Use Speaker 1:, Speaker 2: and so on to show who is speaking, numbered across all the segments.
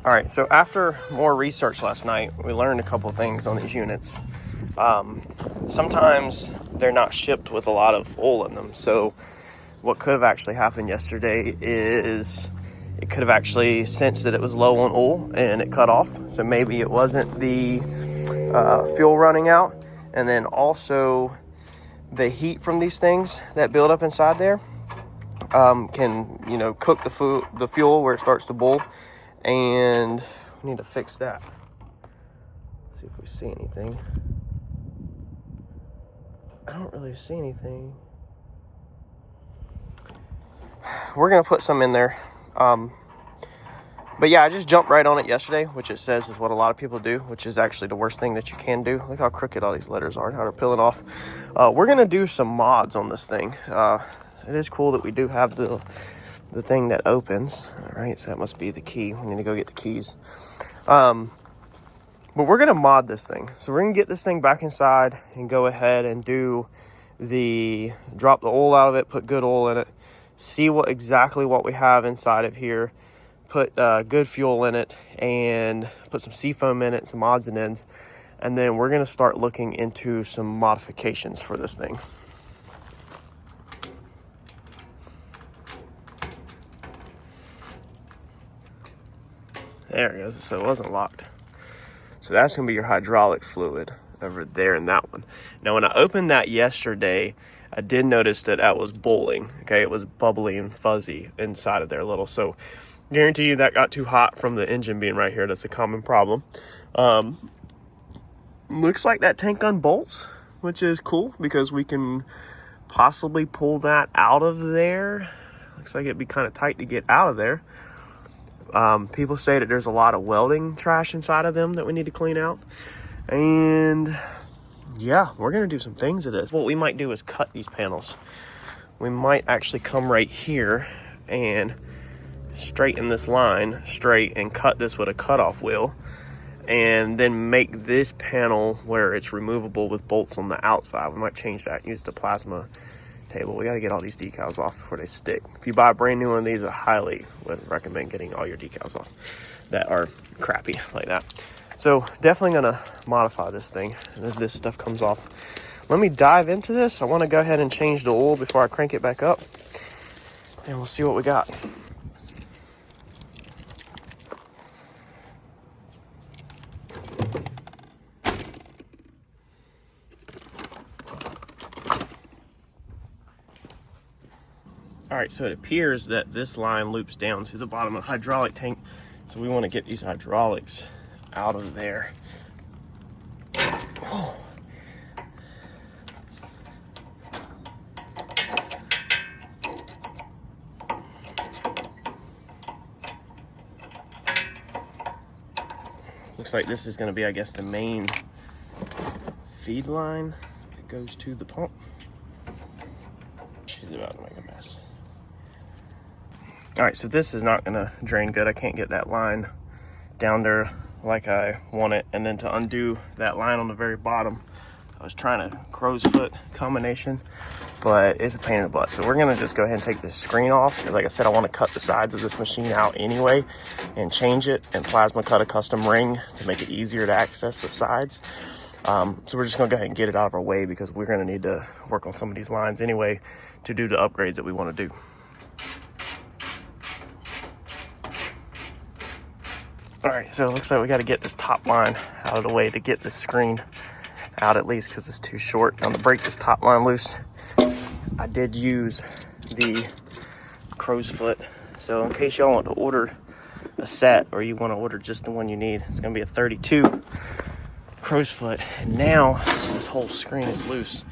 Speaker 1: All right, so after more research last night, we learned a couple things on these units. Sometimes they're not shipped with a lot of oil in them. So what could have actually happened yesterday is it could have actually sensed that it was low on oil and it cut off. So maybe it wasn't the fuel running out. And then also the heat from these things that build up inside there can, cook the fuel where it starts to boil. And we need to fix that. See if we see anything. I don't really see anything. We're gonna put some in there. But yeah, I just jumped right on it yesterday, which it says is what a lot of people do, which is actually the worst thing that you can do. Look how crooked all these letters are, how they're peeling off. We're gonna do some mods on this thing. It is cool that we do have the thing that opens. All right, so that must be the key. We need to go get the keys. But we're gonna mod this thing. So we're gonna get this thing back inside and go ahead and drop the oil out of it, put good oil in it, see exactly what we have inside of here, put good fuel in it, and put some seafoam in it, some odds and ends. And then we're gonna start looking into some modifications for this thing. There it goes. So it wasn't locked. So that's going to be your hydraulic fluid over there in that one. Now, when I opened that yesterday, I did notice that was boiling. Okay, it was bubbly and fuzzy inside of there a little. So guarantee you that got too hot from the engine being right here. That's a common problem. Looks like that tank unbolts, which is cool because we can possibly pull that out of there. Looks like it'd be kind of tight to get out of there. People say that there's a lot of welding trash inside of them that we need to clean out. And yeah, we're going to do some things to this. What we might do is cut these panels. We might actually come right here and straighten this line straight and cut this with a cutoff wheel. And then make this panel where it's removable with bolts on the outside. We might change that, use the plasma table. We got to get all these decals off before they stick. If you buy a brand new one of these, I highly would recommend getting all your decals off that are crappy like that. So definitely gonna modify this thing as this stuff comes off. Let me dive into this. I want to go ahead and change the oil before I crank it back up, and we'll see what we got. All right, so it appears that this line loops down to the bottom of the hydraulic tank. So we want to get these hydraulics out of there. Oh. Looks like this is going to be, I guess, the main feed line that goes to the pump. She's about to make a mess. All right, so this is not gonna drain good. I can't get that line down there like I want it. And then to undo that line on the very bottom, I was trying a crow's foot combination, but it's a pain in the butt. So we're gonna just go ahead and take this screen off. Because like I said, I wanna cut the sides of this machine out anyway and change it and plasma cut a custom ring to make it easier to access the sides. So we're just gonna go ahead and get it out of our way because we're gonna need to work on some of these lines anyway to do the upgrades that we wanna do. All right, so it looks like we got to get this top line out of the way to get this screen out at least because it's too short. Now to break this top line loose, I did use the crow's foot. So in case y'all want to order a set or you want to order just the one you need, it's going to be a 32 crow's foot. And now this whole screen is loose.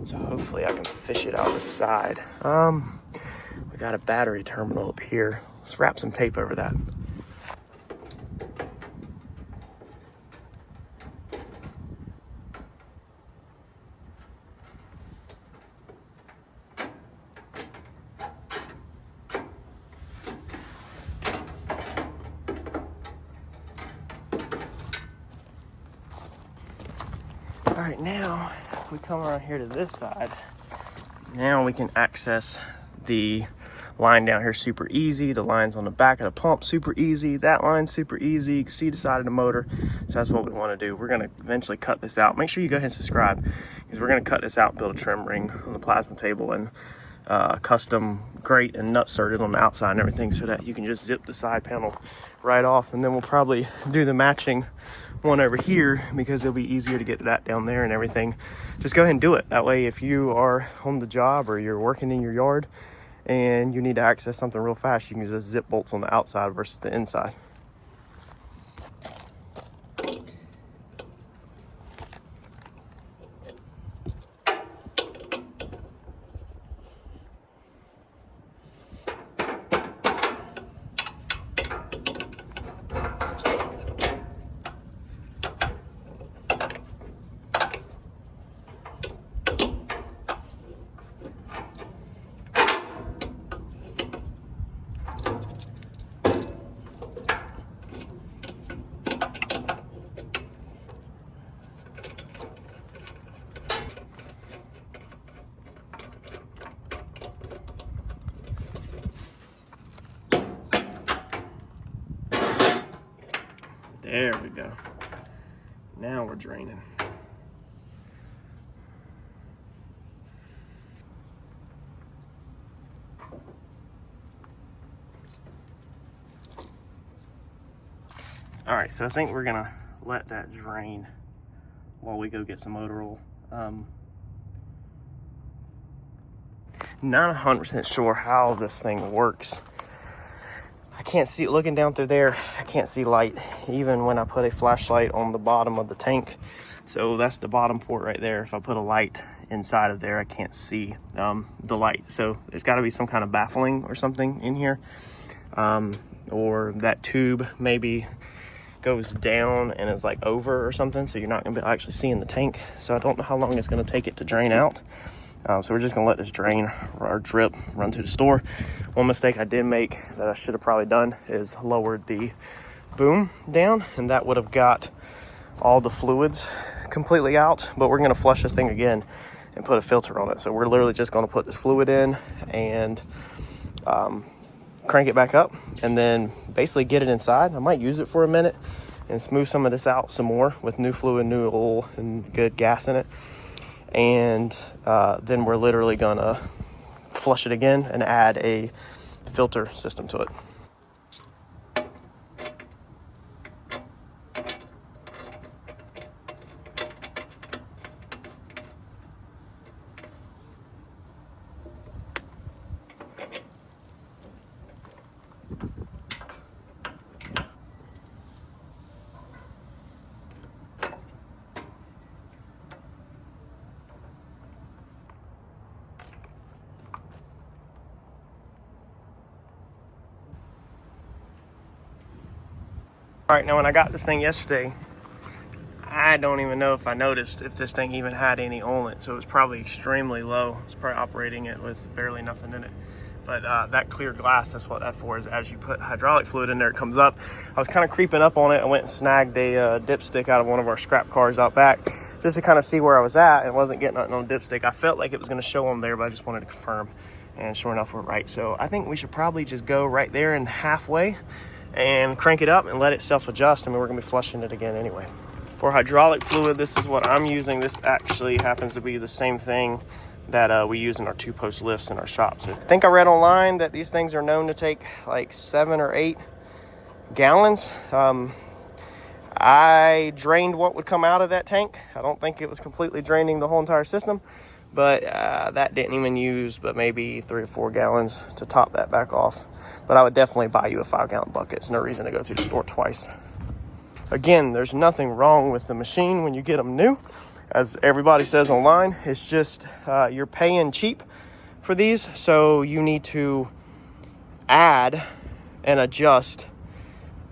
Speaker 1: So hopefully I can fish it out the side. We got a battery terminal up here. Let's wrap some tape over that. All right, now if we come around here to this side, now we can access the line down here super easy. The lines on the back of the pump super easy. That line's super easy. You can see the side of the motor. So that's what we want to do. We're going to eventually cut this out. Make sure you go ahead and subscribe, because we're going to cut this out, build a trim ring on the plasma table, and custom grate and nut serted on the outside and everything, so that you can just zip the side panel right off. And then we'll probably do the matching one over here, because it'll be easier to get that down there and everything. Just go ahead and do it. That way, if you are on the job or you're working in your yard and you need to access something real fast, you can just zip bolts on the outside versus the inside. There we go. Now we're draining. All right, so I think we're gonna let that drain while we go get some motor oil. Not 100% sure how this thing works. I can't see it looking down through there. I can't see light, even when I put a flashlight on the bottom of the tank. So that's the bottom port right there. If I put a light inside of there, I can't see the light. So there's got to be some kind of baffling or something in here, or that tube maybe goes down and is like over or something, so you're not gonna be actually seeing the tank. So I don't know how long it's gonna take it to drain out. So we're just gonna let this drain or drip run to the store. One mistake I did make that I should have probably done is lowered the boom down, and that would have got all the fluids completely out. But we're gonna flush this thing again and put a filter on it. So we're literally just gonna put this fluid in and crank it back up, and then basically get it inside. I might use it for a minute and smooth some of this out some more with new fluid, new oil, and good gas in it. And then we're literally gonna flush it again and add a filter system to it. All right, now when I got this thing yesterday, I don't even know if I noticed if this thing even had any oil in it. So it was probably extremely low. It's probably operating it with barely nothing in it. But that clear glass, that's what that for is. As you put hydraulic fluid in there, it comes up. I was kind of creeping up on it. I went and snagged a dipstick out of one of our scrap cars out back, just to kind of see where I was at, and wasn't getting nothing on the dipstick. I felt like it was going to show on there, but I just wanted to confirm. And sure enough, we're right. So I think we should probably just go right there and halfway and crank it up and let it self-adjust. I mean, we're gonna be flushing it again anyway. For hydraulic fluid, this is what I'm using. This actually happens to be the same thing that we use in our 2-post lifts in our shops. I think I read online that these things are known to take like 7 or 8 gallons. I drained what would come out of that tank. I don't think it was completely draining the whole entire system, but that didn't even use but maybe 3 or 4 gallons to top that back off. But I would definitely buy you a 5-gallon bucket. It's no reason to go to the store twice. Again, there's nothing wrong with the machine when you get them new. As everybody says online, it's just you're paying cheap for these, so you need to add and adjust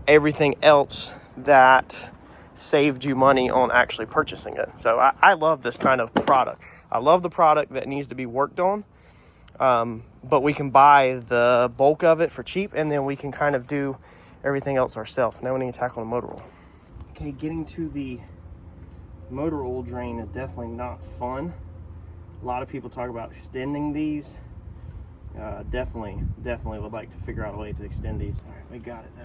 Speaker 1: everything else that saved you money on actually purchasing it. So I love this kind of product. I love the product that needs to be worked on. But we can buy the bulk of it for cheap, and then we can kind of do everything else ourselves. Now we need to tackle the motor oil. Okay, getting to the motor oil drain is definitely not fun. A lot of people talk about extending these. Definitely would like to figure out a way to extend these. All right, we got it though.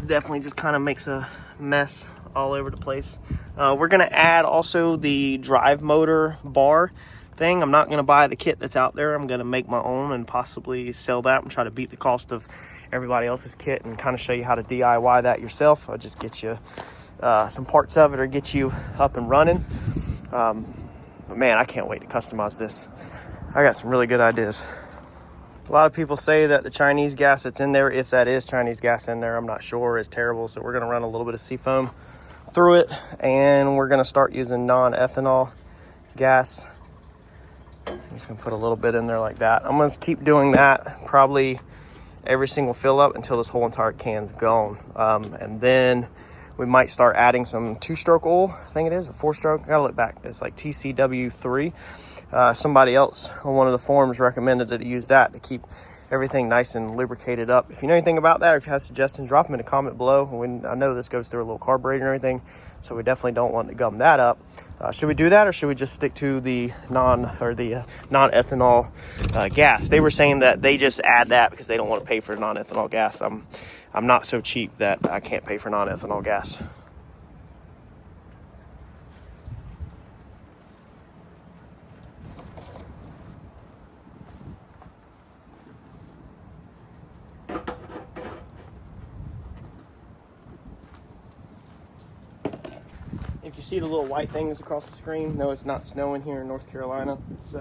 Speaker 1: Definitely just kind of makes a mess all over the place. We're gonna add also the drive motor bar thing. I'm not gonna buy the kit that's out there. I'm gonna make my own and possibly sell that and try to beat the cost of everybody else's kit and kind of show you how to DIY that yourself. I'll just get you some parts of it or get you up and running. But man, I can't wait to customize this. I got some really good ideas. A lot of people say that the Chinese gas that's in there, if that is Chinese gas in there, I'm not sure, is terrible. So we're gonna run a little bit of seafoam through it, and we're gonna start using non-ethanol gas. I'm just gonna put a little bit in there like that. I'm gonna keep doing that probably every single fill up until this whole entire can's gone. And then we might start adding some 2-stroke oil. I think it is a 4-stroke. I gotta look back. It's like TCW3. Somebody else on one of the forums recommended that you use that to keep everything nice and lubricated up. If you know anything about that, or if you have suggestions, drop them in a comment below. I know this goes through a little carburetor and everything, so we definitely don't want to gum that up. Should we do that, or should we just stick to the non-ethanol gas? They were saying that they just add that because they don't want to pay for non-ethanol gas. I'm not so cheap that I can't pay for non-ethanol gas. If you see the little white things across the screen, no, it's not snowing here in North Carolina. It's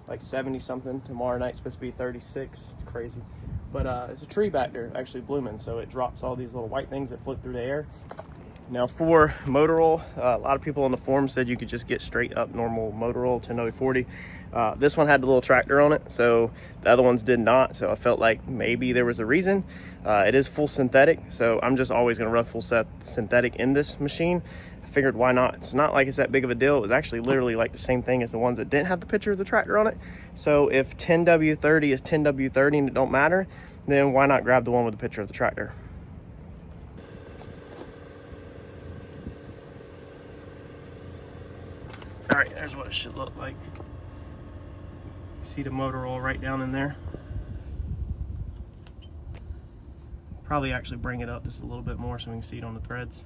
Speaker 1: like 70 something. Tomorrow night's supposed to be 36. It's crazy. But it's a tree back there actually blooming, so it drops all these little white things that float through the air. Now for motor oil, a lot of people on the forum said you could just get straight up normal motor oil, 10W40. This one had the little tractor on it, so the other ones did not. So I felt like maybe there was a reason. It is full synthetic, so I'm just always gonna run full synthetic in this machine. Figured why not. It's not like it's that big of a deal. It was actually literally like the same thing as the ones that didn't have the picture of the tractor on it. So if 10W30 is 10W30 and it don't matter, then why not grab the one with the picture of the tractor? All right, there's what it should look like. See the motor oil right down in there. Probably actually bring it up just a little bit more so we can see it on the threads.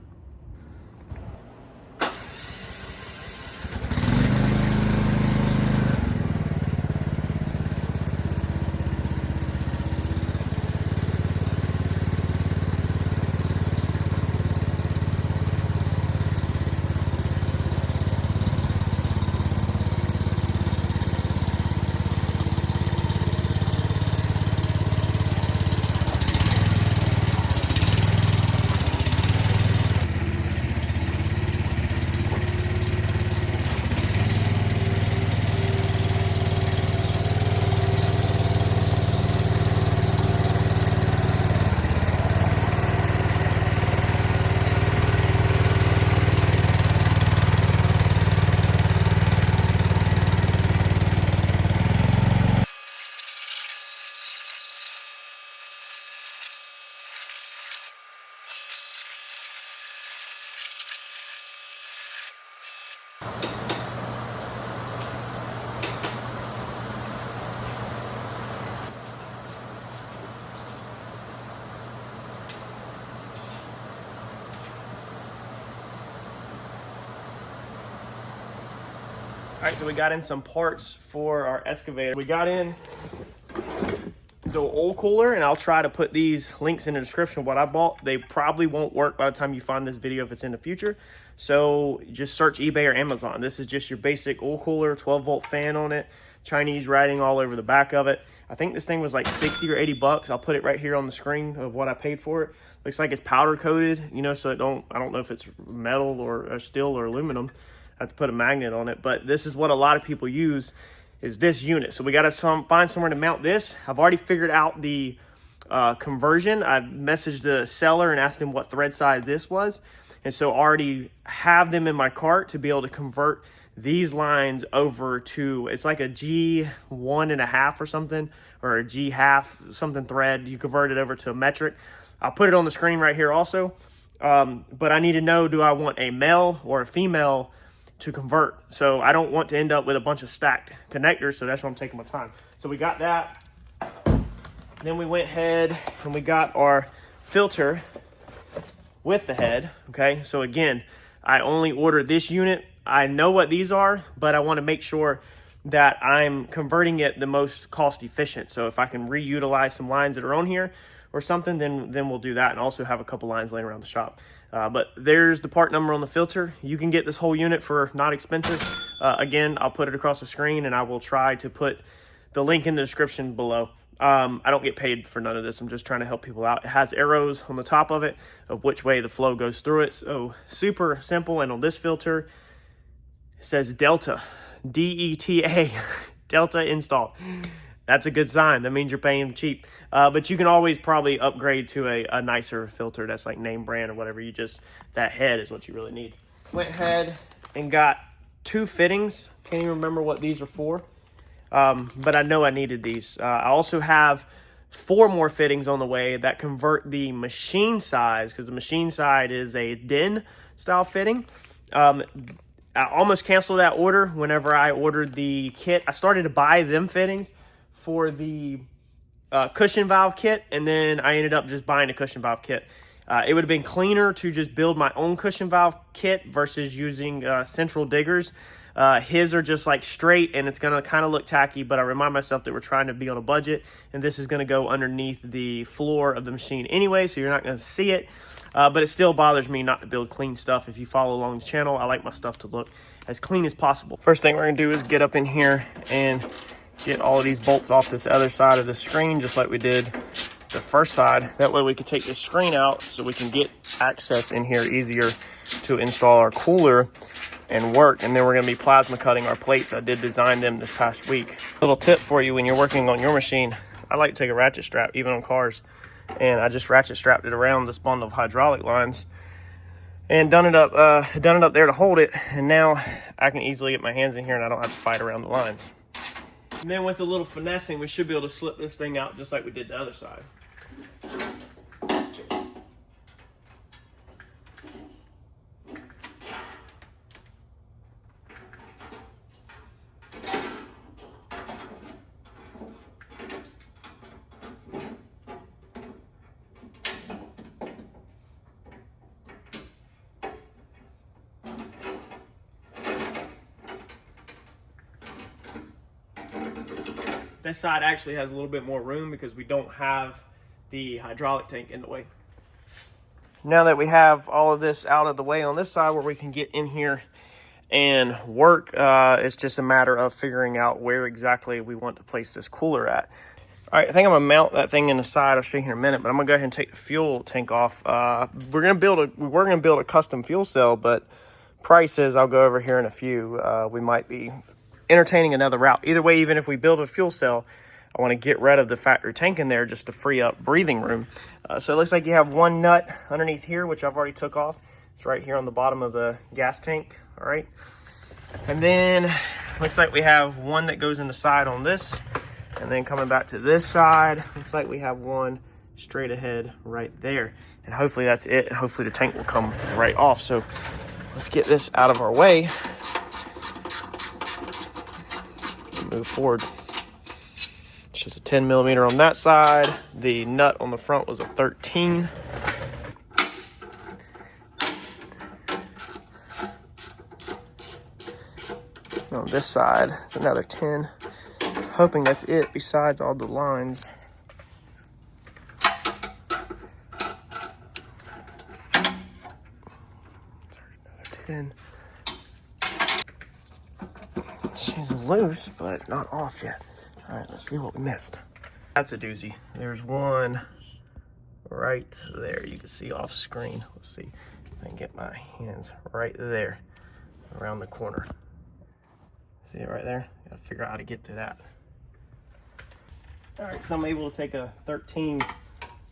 Speaker 1: All right, so we got in some parts for our excavator. We got in the oil cooler, and I'll try to put these links in the description of what I bought. They probably won't work by the time you find this video if it's in the future. So just search eBay or Amazon. This is just your basic oil cooler, 12-volt fan on it, Chinese writing all over the back of it. I think this thing was like 60 or 80 bucks. I'll put it right here on the screen of what I paid for it. Looks like it's powder coated, you know, so I don't know if it's metal or steel or aluminum. I have to put a magnet on it, but this is what a lot of people use, is this unit. So we got to find somewhere to mount this. I've already figured out the conversion. I messaged the seller and asked him what thread size this was, and so already have them in my cart to be able to convert these lines over to, it's like a G1.5 or something, or a G half something thread. You convert it over to a metric. I'll put it on the screen right here also. But I need to know, do I want a male or a female to convert. So I don't want to end up with a bunch of stacked connectors, so that's why I'm taking my time. So we got that. Then we went ahead and we got our filter with the head, okay? So again, I only ordered this unit. I know what these are, but I want to make sure that I'm converting it the most cost efficient. So if I can reutilize some lines that are on here or something, then we'll do that, and also have a couple lines laying around the shop. But there's the part number on the filter. You can get this whole unit for not expensive. Again, I'll put it across the screen, and I will try to put the link in the description below. I don't get paid for none of this. I'm just trying to help people out. It has arrows on the top of it of which way the flow goes through it. So super simple. And on this filter, it says Delta, D-E-T-A, Delta install. That's a good sign. That means you're paying cheap. But you can always probably upgrade to a nicer filter that's like name brand or whatever. That head is what you really need. Went ahead and got 2 fittings. Can't even remember what these are for. But I know I needed these. I also have 4 more fittings on the way that convert the machine size, because the machine side is a den style fitting. I almost canceled that order whenever I ordered the kit. I started to buy them fittings for the cushion valve kit, and then I ended up just buying a cushion valve kit. It would have been cleaner to just build my own cushion valve kit versus using central diggers. His are just like straight, and it's gonna kind of look tacky, but I remind myself that we're trying to be on a budget, and this is gonna go underneath the floor of the machine anyway, so you're not gonna see it. But it still bothers me not to build clean stuff. If you follow along the channel, I like my stuff to look as clean as possible. First thing we're gonna do is get up in here and get all of these bolts off this other side of the screen, just like we did the first side. That way we can take this screen out so we can get access in here easier to install our cooler and work. And then we're going to be plasma cutting our plates. I did design them this past week. Little tip for you when you're working on your machine, I like to take a ratchet strap, even on cars, and I just ratchet strapped it around this bundle of hydraulic lines and done it up there to hold it. And now I can easily get my hands in here and I don't have to fight around the lines. And then with a little finessing, we should be able to slip this thing out just like we did the other side. This side actually has a little bit more room because we don't have the hydraulic tank in the way. Now that we have all of this out of the way on this side where we can get in here and work, it's just a matter of figuring out where exactly we want to place this cooler at. All right, I think I'm gonna mount that thing in the side. I'll show you here in a minute, but I'm gonna go ahead and take the fuel tank off. We were gonna build a custom fuel cell, but prices, I'll go over here in a few. We might be entertaining another route. Either way, even if we build a fuel cell, I want to get rid of the factory tank in there just to free up breathing room. So it looks like you have one nut underneath here, which I've already took off. It's right here on the bottom of the gas tank. All right. And then looks like we have one that goes in the side on this, and then coming back to this side, looks like we have one straight ahead right there. And hopefully that's it. Hopefully the tank will come right off. So let's get this out of our way. Move forward. It's just a 10 millimeter on that side. The nut on the front was a 13. On this side, it's another 10. Hoping that's it besides all the lines. Another 10. She's loose, but not off yet. All right, let's see what we missed. That's a doozy. There's one right there. You can see off screen. Let's see if I can get my hands right there around the corner. See it right there? Gotta figure out how to get to that. All right, so I'm able to take a 13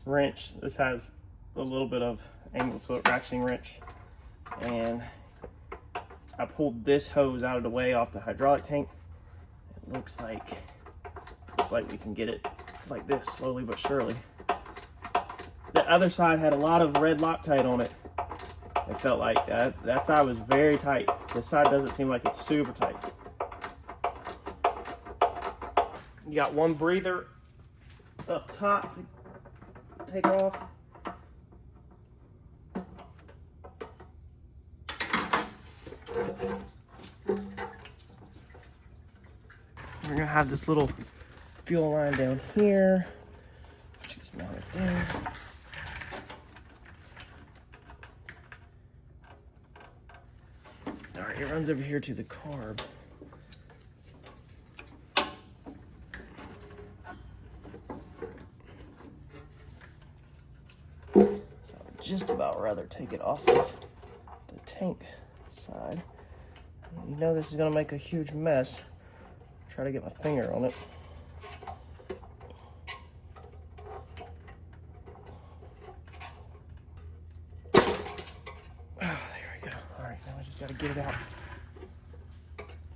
Speaker 1: wrench. This has a little bit of angle to it, ratcheting wrench. And I pulled this hose out of the way off the hydraulic tank. It looks like we can get it like this, slowly but surely. The other side had a lot of red Loctite on it. It felt like that side was very tight. This side doesn't seem like it's super tight. You got one breather up top to take off. We're gonna have this little fuel line down here. Just mount it there. All right, it runs over here to the carb. So I'd just about rather take it off of the tank side. You know this is gonna make a huge mess. Try to get my finger on it. Oh, there we go. All right, now I just got to get it out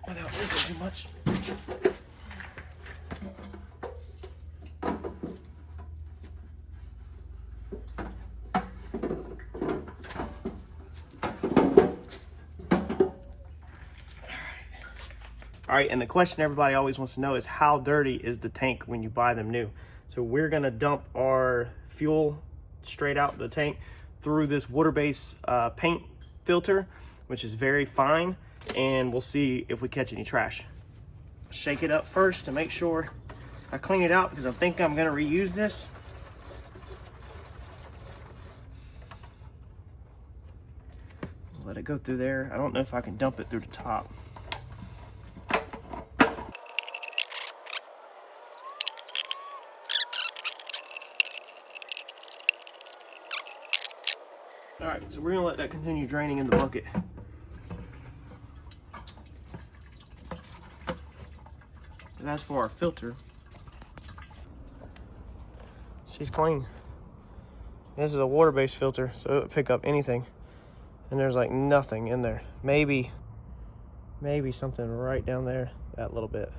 Speaker 1: without leaking too much. All right, and the question everybody always wants to know is how dirty is the tank when you buy them new? So we're gonna dump our fuel straight out the tank through this water-based paint filter, which is very fine, and we'll see if we catch any trash. Shake it up first to make sure I clean it out because I think I'm gonna reuse this. Let it go through there. I don't know if I can dump it through the top. All right, so we're gonna let that continue draining in the bucket. And as for our filter, she's clean. This is a water-based filter, so it would pick up anything. And there's like nothing in there. Maybe something right down there, that little bit.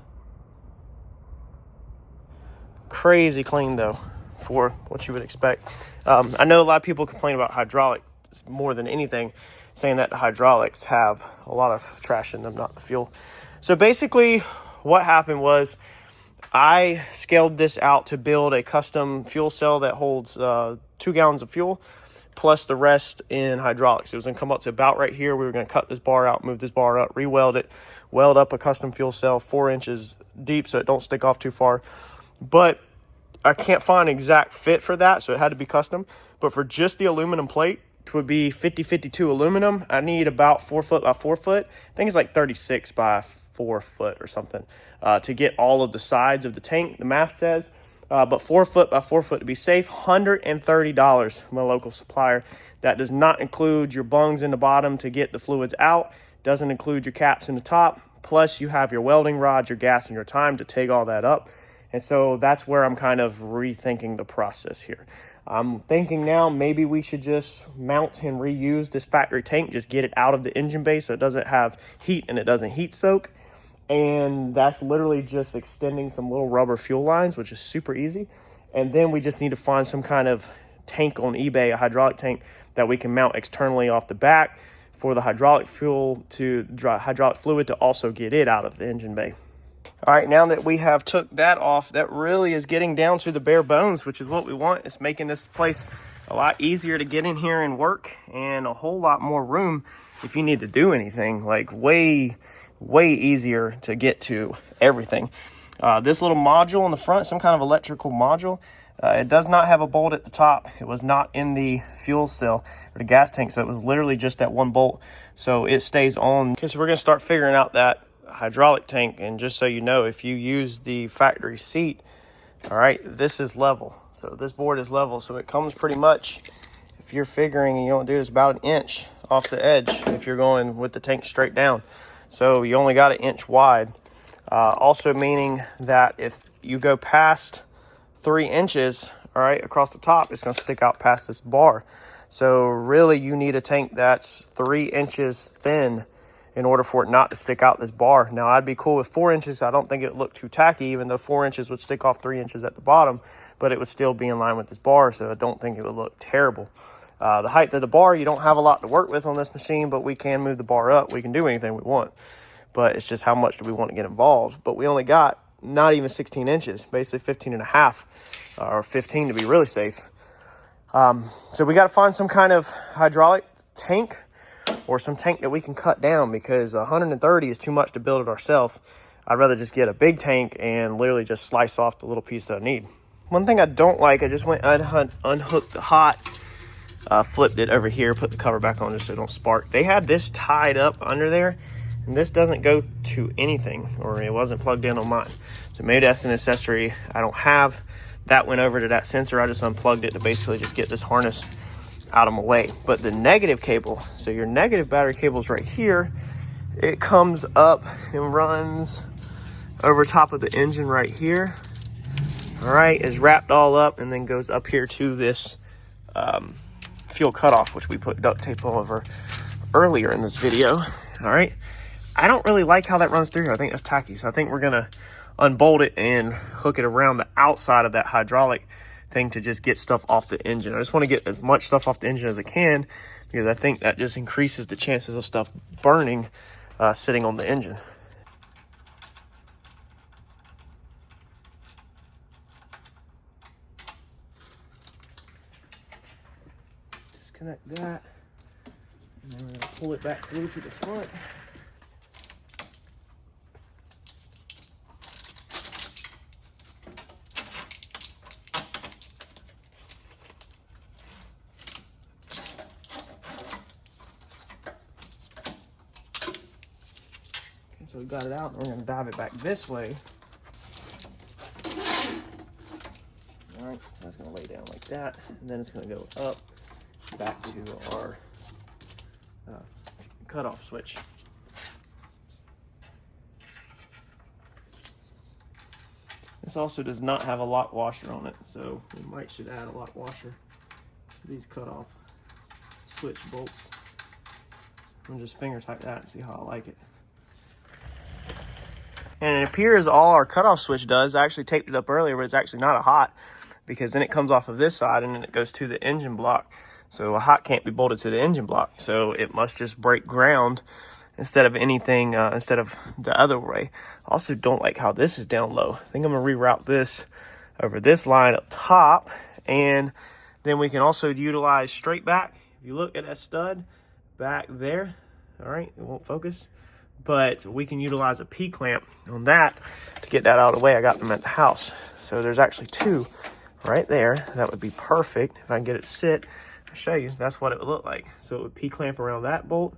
Speaker 1: Crazy clean though, for what you would expect. I know a lot of people complain about hydraulics more than anything, saying that the hydraulics have a lot of trash in them, not the fuel. So basically what happened was I scaled this out to build a custom fuel cell that holds 2 gallons of fuel plus the rest in hydraulics. It was gonna come up to about right here. We were gonna cut this bar out, move this bar up, re-weld it, weld up a custom fuel cell 4 inches deep so it don't stick off too far. But I can't find an exact fit for that, so it had to be custom. But for just the aluminum plate, which would be 50-52 aluminum, I need about 4 foot by 4 foot. I think it's like 36 by 4 foot or something to get all of the sides of the tank, the math says. But 4 foot by 4 foot to be safe, $130 from a local supplier. That does not include your bungs in the bottom to get the fluids out. Doesn't include your caps in the top. Plus you have your welding rod, your gas, and your time to take all that up. And so that's where I'm kind of rethinking the process here. I'm thinking now maybe we should just mount and reuse this factory tank, just get it out of the engine bay so it doesn't have heat and it doesn't heat soak. And that's literally just extending some little rubber fuel lines, which is super easy. And then we just need to find some kind of tank on eBay, a hydraulic tank that we can mount externally off the back for the hydraulic fluid to also get it out of the engine bay. All right, now that we have took that off, that really is getting down to the bare bones, which is what we want. It's making this place a lot easier to get in here and work, and a whole lot more room if you need to do anything, like way easier to get to everything. This little module in the front, some kind of electrical module, it does not have a bolt at the top. It was not in the fuel cell or the gas tank, so it was literally just that one bolt, so it stays on. Okay, so we're gonna start figuring out that hydraulic tank. And just so you know, if you use the factory seat, all right, this is level, so this board is level, so it comes pretty much, if you're figuring, you don't do this, about an inch off the edge if you're going with the tank straight down. So you only got an inch wide, also meaning that if you go past 3 inches, all right, across the top, it's going to stick out past this bar. So really you need a tank that's 3 inches thin in order for it not to stick out this bar. Now, I'd be cool with 4 inches. I don't think it would look too tacky, even though 4 inches would stick off 3 inches at the bottom, but it would still be in line with this bar, so I don't think it would look terrible. The height of the bar, you don't have a lot to work with on this machine, but we can move the bar up. We can do anything we want, but it's just how much do we want to get involved. But we only got not even 16 inches, basically 15 and a half, or 15 to be really safe. So we got to find some kind of hydraulic tank or some tank that we can cut down, because 130 is too much to build it ourselves. I'd rather just get a big tank and literally just slice off the little piece that I need. One thing I don't like, I just went unhooked the hot, flipped it over here, put the cover back on just so it don't spark. They had this tied up under there, and this doesn't go to anything, or it wasn't plugged in on mine. So maybe that's an accessory I don't have. That went over to that sensor. I just unplugged it to basically just get this harness out of my way. But the negative cable, so your negative battery cable is right here. It comes up and runs over top of the engine right here. All right, is wrapped all up and then goes up here to this fuel cutoff, which we put duct tape all over earlier in this video. All right, I don't really like how that runs through here. I think that's tacky, so I think we're gonna unbolt it and hook it around the outside of that hydraulic thing to just get stuff off the engine. I just want to get as much stuff off the engine as I can, because I think that just increases the chances of stuff burning sitting on the engine. Disconnect that, and then we're going to pull it back through to the front. So we got it out, and we're going to dive it back this way. All right, so that's going to lay down like that, and then it's going to go up back to our cutoff switch. This also does not have a lock washer on it, so we should add a lock washer to these cutoff switch bolts. I'm just finger tight that and see how I like it. And it appears all our cutoff switch does, I actually taped it up earlier, but it's actually not a hot, because then it comes off of this side and then it goes to the engine block. So a hot can't be bolted to the engine block. So it must just break ground instead of anything, instead of the other way. I also don't like how this is down low. I think I'm gonna reroute this over this line up top, and then we can also utilize straight back. If you look at that stud back there, all right, it won't focus, but we can utilize a P-clamp on that to get that out of the way. I got them at the house. So there's actually two right there. That would be perfect. If I can get it sit, I'll show you. That's what it would look like. So it would P-clamp around that bolt,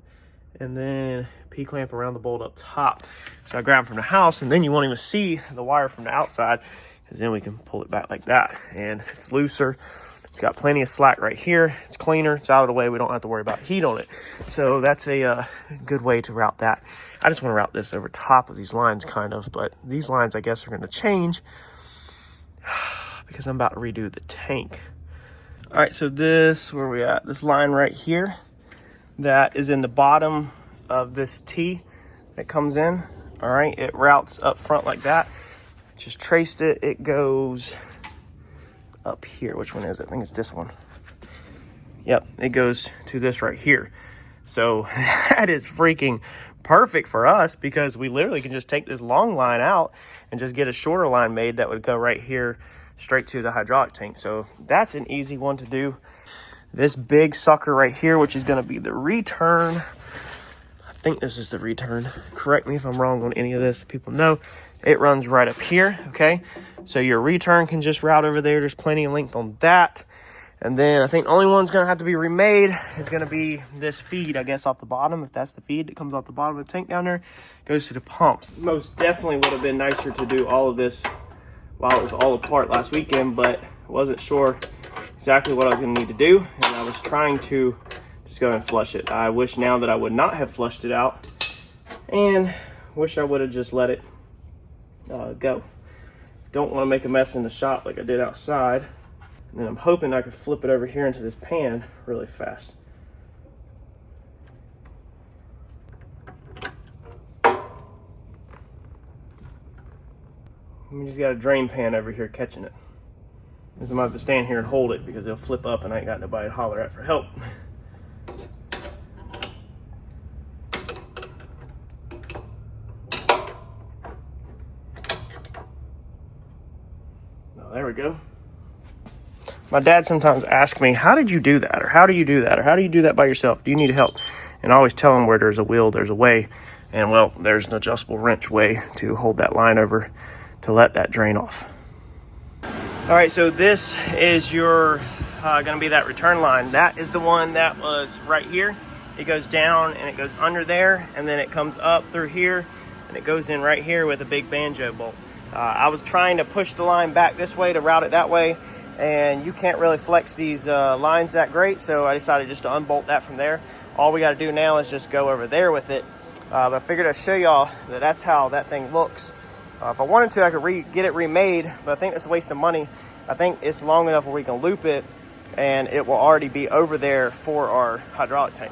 Speaker 1: and then P-clamp around the bolt up top. So I grab them from the house, and then you won't even see the wire from the outside, because then we can pull it back like that. And it's looser. It's got plenty of slack right here. It's cleaner. It's out of the way. We don't have to worry about heat on it. So that's a good way to route that. I just want to route this over top of these lines, kind of. But these lines, I guess, are going to change because I'm about to redo the tank. All right, so this, where we at? This line right here that is in the bottom of this T that comes in. All right, it routes up front like that. Just traced it. It goes up here. Which one is it? I think it's this one. Yep, it goes to this right here. So that is freaking perfect for us, because we literally can just take this long line out and just get a shorter line made that would go right here straight to the hydraulic tank. So that's an easy one to do. This big sucker right here, which is going to be the return, I think this is the return, correct me if I'm wrong on any of this, people know, it runs right up here. Okay, so your return can just route over there. There's plenty of length on that. And then I think the only one's going to have to be remade is going to be this feed, I guess, off the bottom. If that's the feed that comes off the bottom of the tank down there, goes to the pumps. Most definitely would have been nicer to do all of this while it was all apart last weekend, but I wasn't sure exactly what I was going to need to do, and I was trying to just go and flush it. I wish now that I would not have flushed it out, and wish I would have just let it go. Don't want to make a mess in the shop like I did outside. And then I'm hoping I could flip it over here into this pan really fast. We just got a drain pan over here catching it. I'm gonna have to stand here and hold it because it'll flip up and I ain't got nobody to holler at for help. Oh, there we go. My dad sometimes asks me, how did you do that? Or how do you do that? Or how do you do that by yourself? Do you need help? And I always tell him where there's a will, there's a way. And well, there's an adjustable wrench way to hold that line over to let that drain off. All right, so this is your gonna be that return line. That is the one that was right here. It goes down and it goes under there, and then it comes up through here and it goes in right here with a big banjo bolt. I was trying to push the line back this way to route it that way, and you can't really flex these lines that great, so I decided just to unbolt that from there. All we got to do now is just go over there with it, but I figured I'd show y'all that that's how that thing looks. If I wanted to, I could get it remade, but I think it's a waste of money. I think it's long enough where we can loop it, and it will already be over there for our hydraulic tank.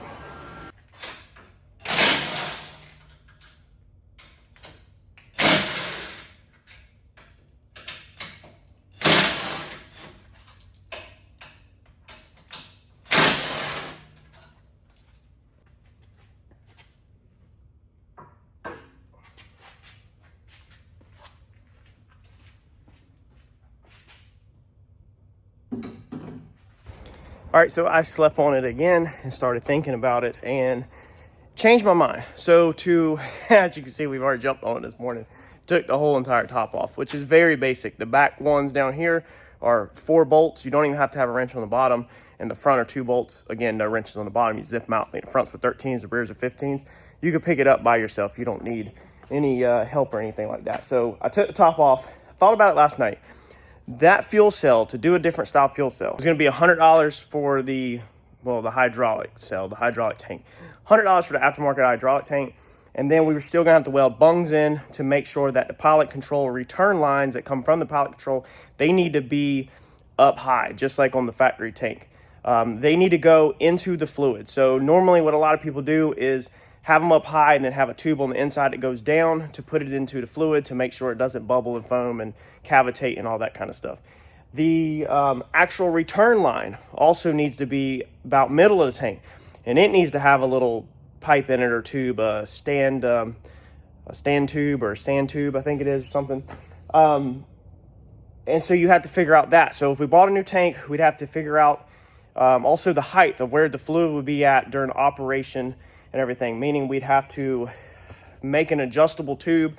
Speaker 1: All right, so I slept on it again and started thinking about it and changed my mind. So as you can see, we've already jumped on it this morning. Took the whole entire top off, which is very basic. The back ones down here are 4 bolts. You don't even have to have a wrench on the bottom. And the front are 2 bolts. Again, no wrenches on the bottom. You zip them out. The fronts with 13s, the rears are 15s. You can pick it up by yourself. You don't need any help or anything like that. So I took the top off. Thought about it last night. That fuel cell, to do a different style fuel cell, is going to be $100 for the hydraulic cell, the hydraulic tank. $100 for the aftermarket hydraulic tank. And then we were still going to have to weld bungs in to make sure that the pilot control return lines that come from the pilot control, they need to be up high, just like on the factory tank. They need to go into the fluid. So normally what a lot of people do is have them up high and then have a tube on the inside that goes down to put it into the fluid to make sure it doesn't bubble and foam and cavitate and all that kind of stuff. The actual return line also needs to be about middle of the tank, and it needs to have a little pipe in it or tube, a stand tube or a sand tube, I think it is, or something. And so you have to figure out that. So if we bought a new tank, we'd have to figure out also the height of where the fluid would be at during operation and everything, meaning we'd have to make an adjustable tube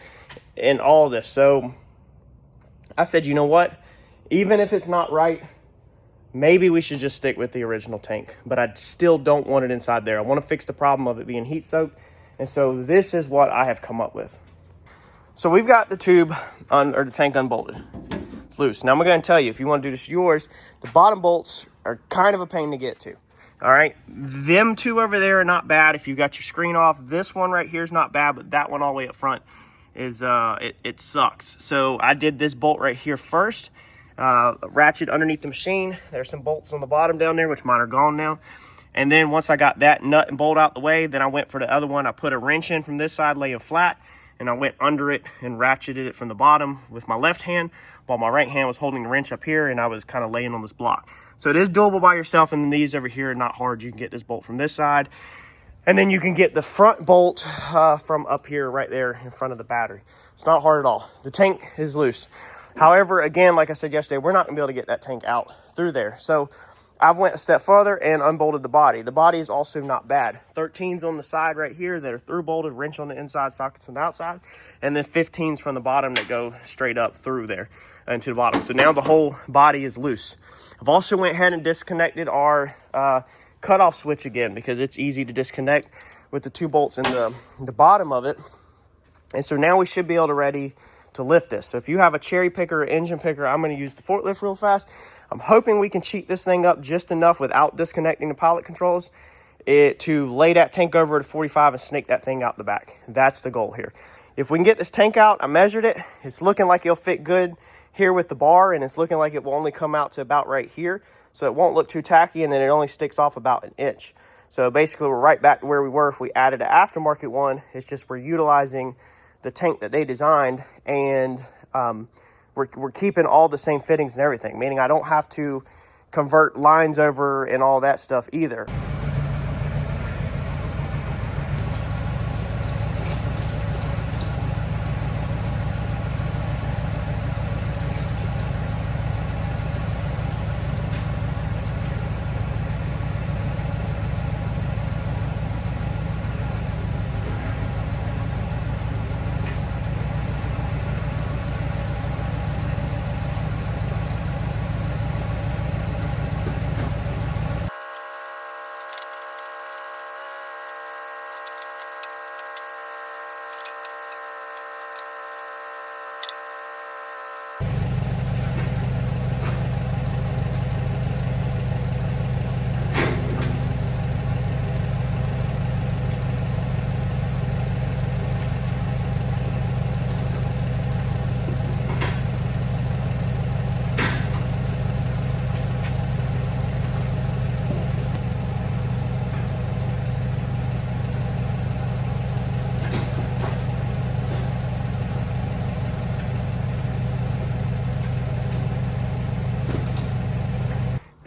Speaker 1: and all of this. So I said, you know what? Even if it's not right, maybe we should just stick with the original tank, but I still don't want it inside there. I want to fix the problem of it being heat soaked. And so this is what I have come up with. So we've got the tube or the tank unbolted. It's loose. Now I'm going to tell you, if you want to do this yours, the bottom bolts are kind of a pain to get to. All right, them 2 over there are not bad if you got your screen off. This one right here is not bad, but that one all the way up front is it sucks. So I did this bolt right here first, ratchet underneath the machine. There's some bolts on the bottom down there, which mine are gone now. And then once I got that nut and bolt out the way, then I went for the other one. I put a wrench in from this side laying flat, and I went under it and ratcheted it from the bottom with my left hand, while my right hand was holding the wrench up here, and I was kind of laying on this block. So it is doable by yourself, and then these over here are not hard. You can get this bolt from this side, and then you can get the front bolt from up here right there in front of the battery. It's not hard at all. The tank is loose. However, again, like I said yesterday, we're not going to be able to get that tank out through there. So I've went a step further and unbolted the body. The body is also not bad. 13s on the side right here that are through bolted, wrench on the inside, sockets on the outside, and then 15s from the bottom that go straight up through there and to the bottom. So now the whole body is loose. I've also went ahead and disconnected our cutoff switch again because it's easy to disconnect with the 2 bolts in the bottom of it. And so now we should be able to ready to lift this. So if you have a cherry picker or engine picker, I'm going to use the forklift real fast. I'm hoping we can cheat this thing up just enough without disconnecting the pilot controls to lay that tank over at 45 and snake that thing out the back. That's the goal here. If we can get this tank out, I measured it. It's looking like it'll fit good here with the bar, and it's looking like it will only come out to about right here. So it won't look too tacky, and then it only sticks off about 1 inch. So basically we're right back to where we were if we added an aftermarket one. It's just we're utilizing the tank that they designed, and we're keeping all the same fittings and everything, meaning I don't have to convert lines over and all that stuff either.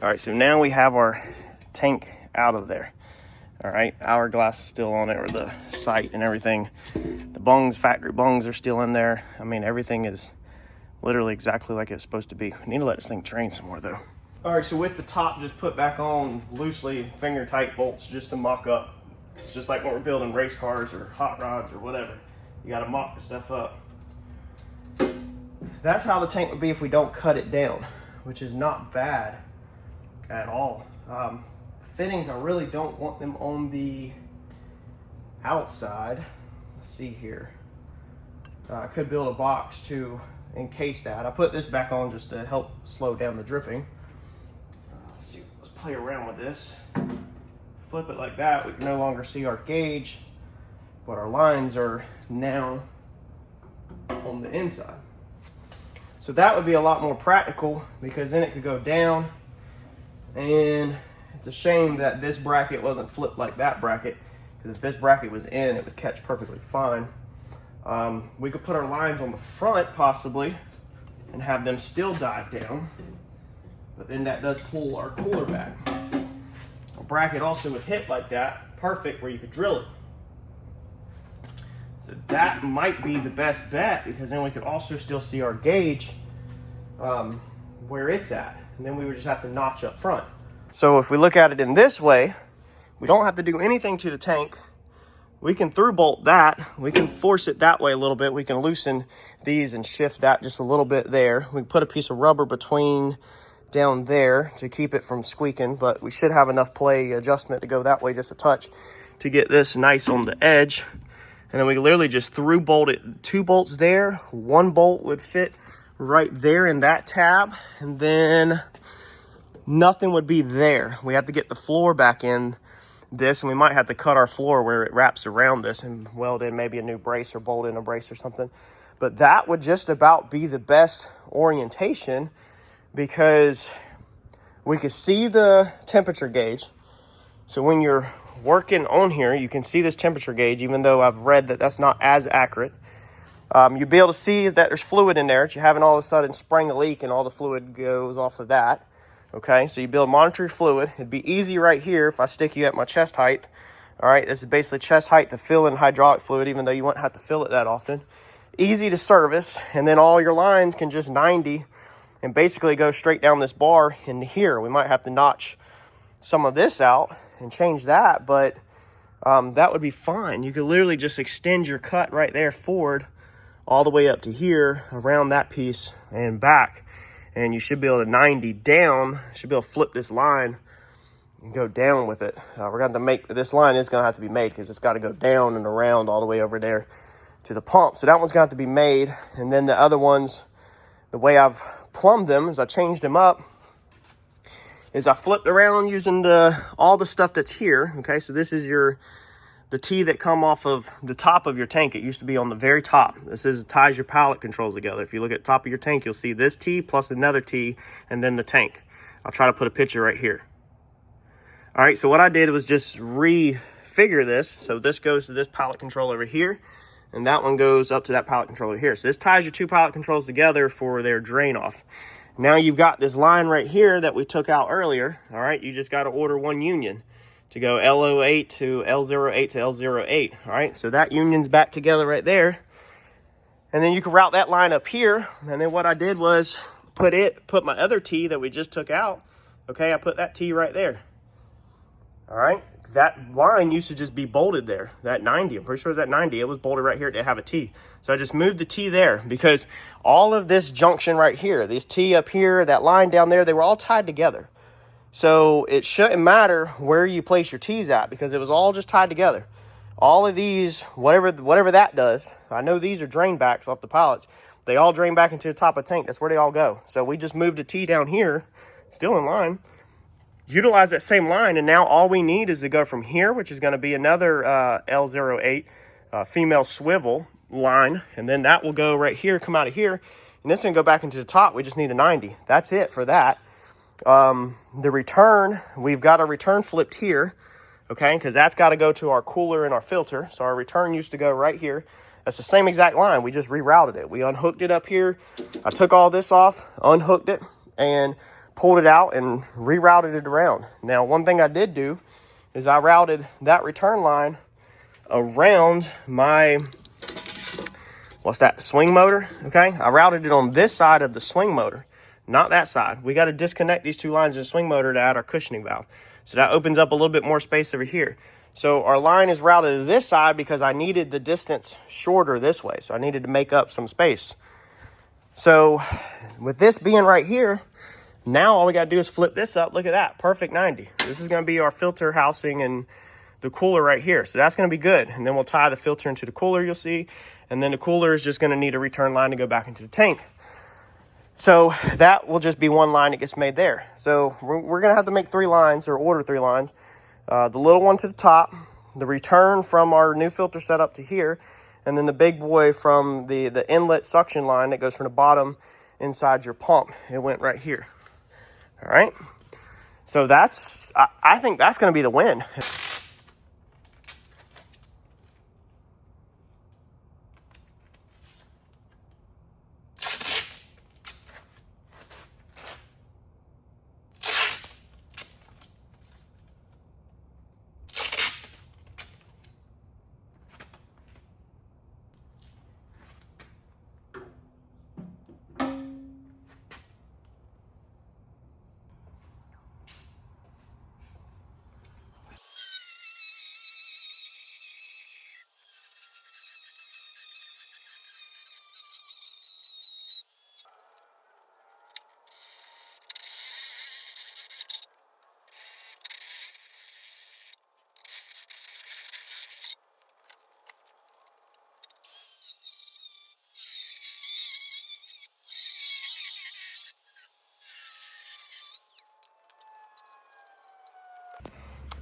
Speaker 1: All right, so now we have our tank out of there. All right, hourglass is still on it, or the sight and everything. The bungs, factory bungs are still in there. I mean, everything is literally exactly like it's supposed to be. We need to let this thing drain some more though. All right, so with the top just put back on loosely finger tight bolts just to mock up. It's just like when we're building race cars or hot rods or whatever. You gotta mock the stuff up. That's how the tank would be if we don't cut it down, which is not bad at all. Fittings, I really don't want them on the outside. Let's see here. I could build a box to encase that. I put this back on just to help slow down the dripping. Let's play around with this. Flip it like that, we can no longer see our gauge, but our lines are now on the inside. So that would be a lot more practical, because then it could go down. And it's a shame that this bracket wasn't flipped like that bracket, because if this bracket was in, it would catch perfectly fine. We could put our lines on the front possibly and have them still dive down, but then that does pull our cooler back. A bracket also would hit like that, perfect, where you could drill it. So that might be the best bet, because then we could also still see our gauge where it's at. And then we would just have to notch up front. So if we look at it in this way, we don't have to do anything to the tank. We can through bolt that. We can force it that way a little bit. We can loosen these and shift that just a little bit there. We can put a piece of rubber between down there to keep it from squeaking, but we should have enough play adjustment to go that way just a touch to get this nice on the edge. And then we literally just through bolt it. 2 bolts there. 1 bolt would fit right there in that tab, and then nothing would be there. We have to get the floor back in this, and we might have to cut our floor where it wraps around this and weld in maybe a new brace or bolt in a brace or something. But that would just about be the best orientation, because we could see the temperature gauge. So when you're working on here, you can see this temperature gauge, even though I've read that that's not as accurate. You'll be able to see that there's fluid in there. That you haven't all of a sudden sprung a leak and all the fluid goes off of that. Okay, so you be able to monitor your fluid. It'd be easy right here if I stick you at my chest height. All right, this is basically chest height to fill in hydraulic fluid, even though you won't have to fill it that often. Easy to service, and then all your lines can just 90 and basically go straight down this bar into here. We might have to notch some of this out and change that, but that would be fine. You could literally just extend your cut right there forward all the way up to here, around that piece and back, and you should be able to 90 down. Should be able to flip this line and go down with it. We're going to make this line is going to have to be made, because it's got to go down and around all the way over there to the pump. So that one's got to be made, and then the other ones, the way I've plumbed them is I changed them up. Is I flipped around using all the stuff that's here. Okay, so this is the T that come off of the top of your tank. It used to be on the very top. This ties your pallet controls together. If you look at the top of your tank, you'll see this T plus another T and then the tank. I'll try to put a picture right here. All right, so what I did was just refigure this. So this goes to this pallet control over here. and that one goes up to that pilot controller here. So this ties your two pilot controls together for their drain off. Now you've got this line right here that we took out earlier. All right, you just got to order one union to go L08 to L08 to L08. All right, so that union's back together right there. And then you can route that line up here. And then what I did was put my other T that we just took out. Okay, I put that T right there. All right, that line used to just be bolted there. That 90, I'm pretty sure it was that 90. It was bolted right here to have a T. So I just moved the T there because all of this junction right here, this T up here, that line down there, they were all tied together. So it shouldn't matter where you place your T's at because it was all just tied together. All of these, whatever that does, I know these are drain backs off the pilots. They all drain back into the top of the tank. That's where they all go. So we just moved a T down here, still in line. Utilize that same line, and now all we need is to go from here, which is going to be another L08 female swivel line, and then that will go right here, come out of here, and this is going to go back into the top. We just need a 90. That's it for that. The return, we've got a return flipped here, okay, because that's got to go to our cooler and our filter. So our return used to go right here. That's the same exact line. We just rerouted it. We unhooked it up here. I took all this off, unhooked it, and pulled it out and rerouted it around. Now, one thing I did do is I routed that return line around my, what's that, swing motor, okay? I routed it on this side of the swing motor, not that side. We got to disconnect these two lines in the swing motor to add our cushioning valve. So that opens up a little bit more space over here. So our line is routed to this side because I needed the distance shorter this way. So I needed to make up some space. So with this being right here, now all we got to do is flip this up. Look at that, perfect 90. This is going to be our filter housing and the cooler right here. So that's going to be good. And then we'll tie the filter into the cooler, you'll see. And then the cooler is just going to need a return line to go back into the tank. So that will just be one line that gets made there. So we're going to have to make 3 lines or order 3 lines. The little one to the top, the return from our new filter setup to here, and then the big boy from the inlet suction line that goes from the bottom inside your pump. It went right here. All right. So I think that's going to be the win.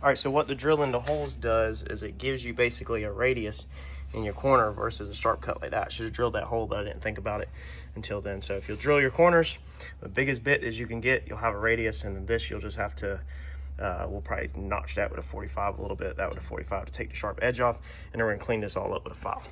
Speaker 1: All right, so what the drill into holes does is it gives you basically a radius in your corner versus a sharp cut like that. I should have drilled that hole, but I didn't think about it until then. So if you'll drill your corners, the biggest bit as you can get, you'll have a radius, and then this you'll just have to, we'll probably notch that with a 45 a little bit, that with a 45 to take the sharp edge off, and then we're gonna clean this all up with a file.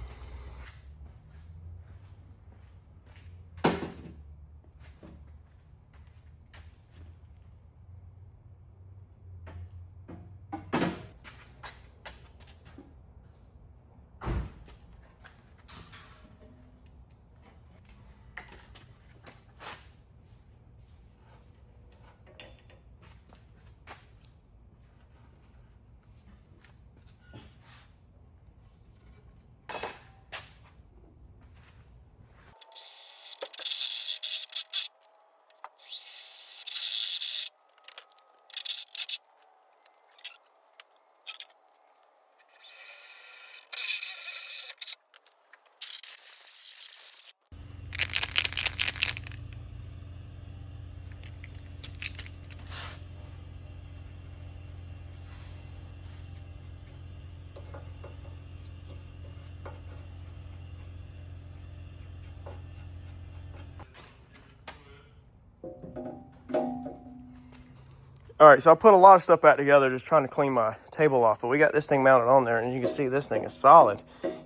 Speaker 1: All right, so I put a lot of stuff back together just trying to clean my table off, but we got this thing mounted on there, and you can see this thing is solid.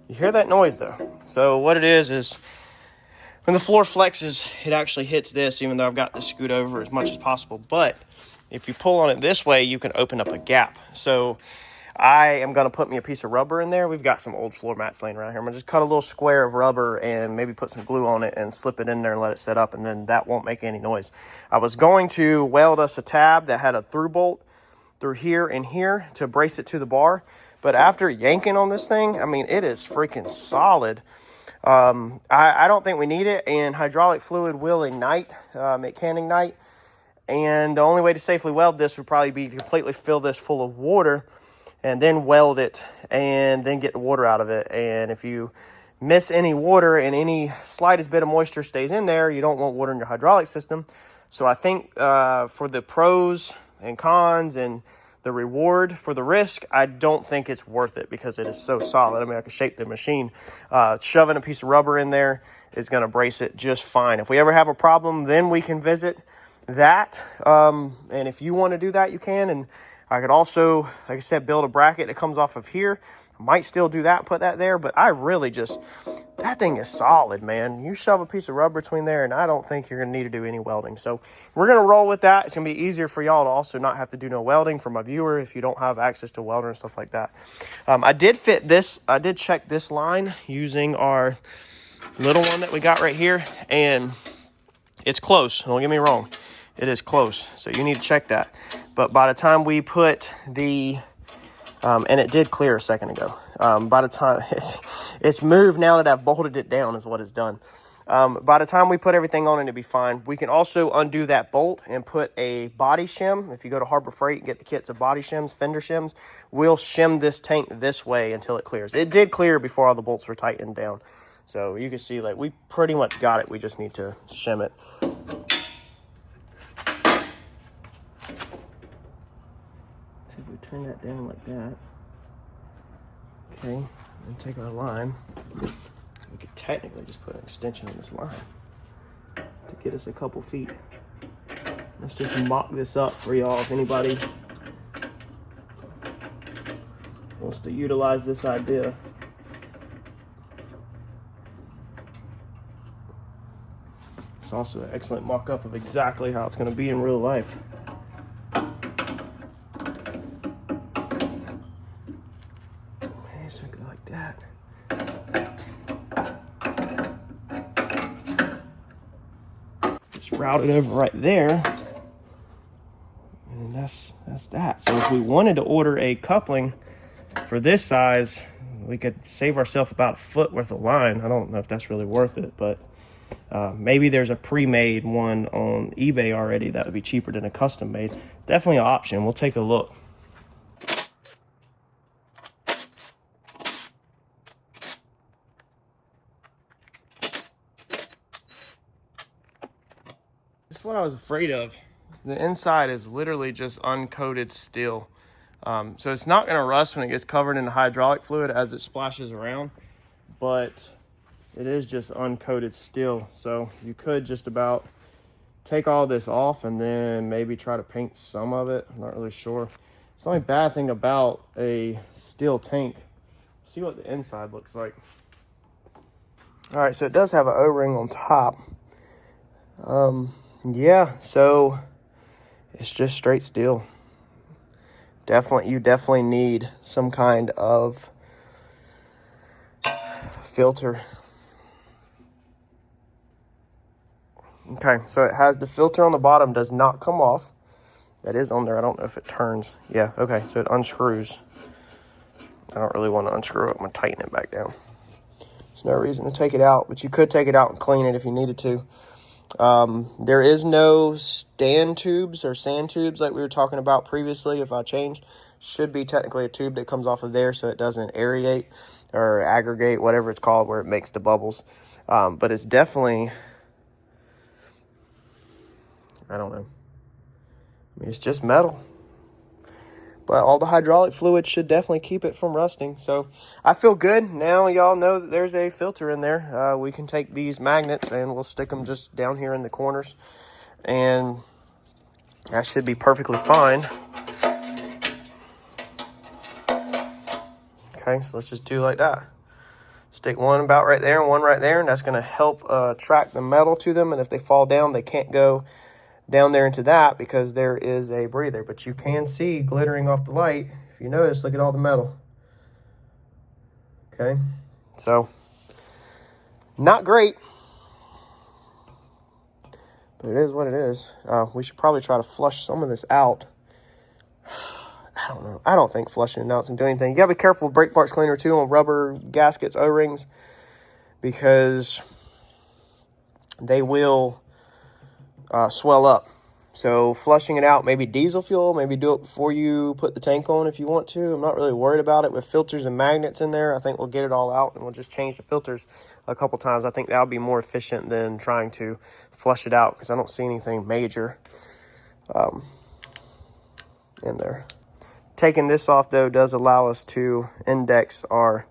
Speaker 1: You hear that noise though. So what it is when the floor flexes, it actually hits this, even though I've got this scoot over as much as possible. But if you pull on it this way, you can open up a gap. So I am going to put me a piece of rubber in there. We've got some old floor mats laying around here. I'm going to just cut a little square of rubber and maybe put some glue on it and slip it in there and let it set up, and then that won't make any noise. I was going to weld us a tab that had a through bolt through here and here to brace it to the bar. But after yanking on this thing, I mean, it is freaking solid. I don't think we need it, and hydraulic fluid will ignite, it can ignite. And the only way to safely weld this would probably be to completely fill this full of water and then weld it and then get the water out of it. And if you miss any water and any slightest bit of moisture stays in there, you don't want water in your hydraulic system. So I think for the pros and cons and the reward for the risk, I don't think it's worth it because it is so solid. I mean, I can shape the machine. Shoving a piece of rubber in there is going to brace it just fine. If we ever have a problem, then we can visit that. And if you want to do that, you can. And I could also, like I said, build a bracket that comes off of here. I might still do that, put that there, but I really just, that thing is solid, man. You shove a piece of rubber between there, and I don't think you're going to need to do any welding. So we're going to roll with that. It's going to be easier for y'all to also not have to do no welding for my viewer if you don't have access to a welder and stuff like that. I did fit this. I did check this line using our little one that we got right here, and it's close. Don't get me wrong. It is close, so you need to check that. But by the time we put the and it did clear a second ago. By the time it's moved now that I've bolted it down is what it's done. By the time we put everything on, it'll be fine. We can also undo that bolt and put a body shim. If you go to Harbor Freight and get the kits of body shims, fender shims, we'll shim this tank this way until it clears. It did clear before all the bolts were tightened down. So you can see, like, we pretty much got it. We just need to shim it. If we turn that down like that, okay, and take our line, we could technically just put an extension on this line to get us a couple feet. Let's just mock this up for y'all if anybody wants to utilize this idea. It's also an excellent mock-up of exactly how it's going to be in real life. Like that. Just route it over right there, and that's that. So if we wanted to order a coupling for this size, we could save ourselves about a foot worth of line. I don't know if that's really worth it, but maybe there's a pre-made one on eBay already that would be cheaper than a custom made. Definitely an option. We'll take a look. That's what I was afraid of. The inside is literally just uncoated steel. So it's not going to rust when it gets covered in the hydraulic fluid as it splashes around, but it is just uncoated steel. So you could just about take all this off and then maybe try to paint some of it. I'm not really sure. It's the only bad thing about a steel tank. See what the inside looks like. All right, so it does have an O-ring on top. Yeah, so it's just straight steel. You definitely need some kind of filter. Okay, so it has the filter on the bottom, does not come off. That is on there. I don't know if it turns. Yeah, okay, so it unscrews. I don't really want to unscrew it. I'm going to tighten it back down. There's no reason to take it out, but you could take it out and clean it if you needed to. There is no stand tubes or sand tubes like we were talking about previously. If I changed, should be technically a tube that comes off of there so it doesn't aerate or aggregate, whatever it's called, where it makes the bubbles. But it's definitely, I don't know. I mean, it's just metal. But all the hydraulic fluid should definitely keep it from rusting. So I feel good. Now y'all know that there's a filter in there. We can take these magnets and we'll stick them just down here in the corners. And that should be perfectly fine. Okay, so let's just do like that. Stick one about right there and one right there, and that's going to help track the metal to them. And if they fall down, they can't go down there into that because there is a breather. But you can see glittering off the light. If you notice, look at all the metal. Okay, so not great, but it is what it is. We should probably try to flush some of this out. I don't know. I don't think flushing it out is going to do anything. You got to be careful with brake parts cleaner too on rubber gaskets, O-rings, because they will swell up. So flushing it out, maybe diesel fuel, maybe do it before you put the tank on if you want to. I'm not really worried about it. With filters and magnets in there, I think we'll get it all out and we'll just change the filters a couple times. I think that'll be more efficient than trying to flush it out because I don't see anything major in there. Taking this off, though, does allow us to index our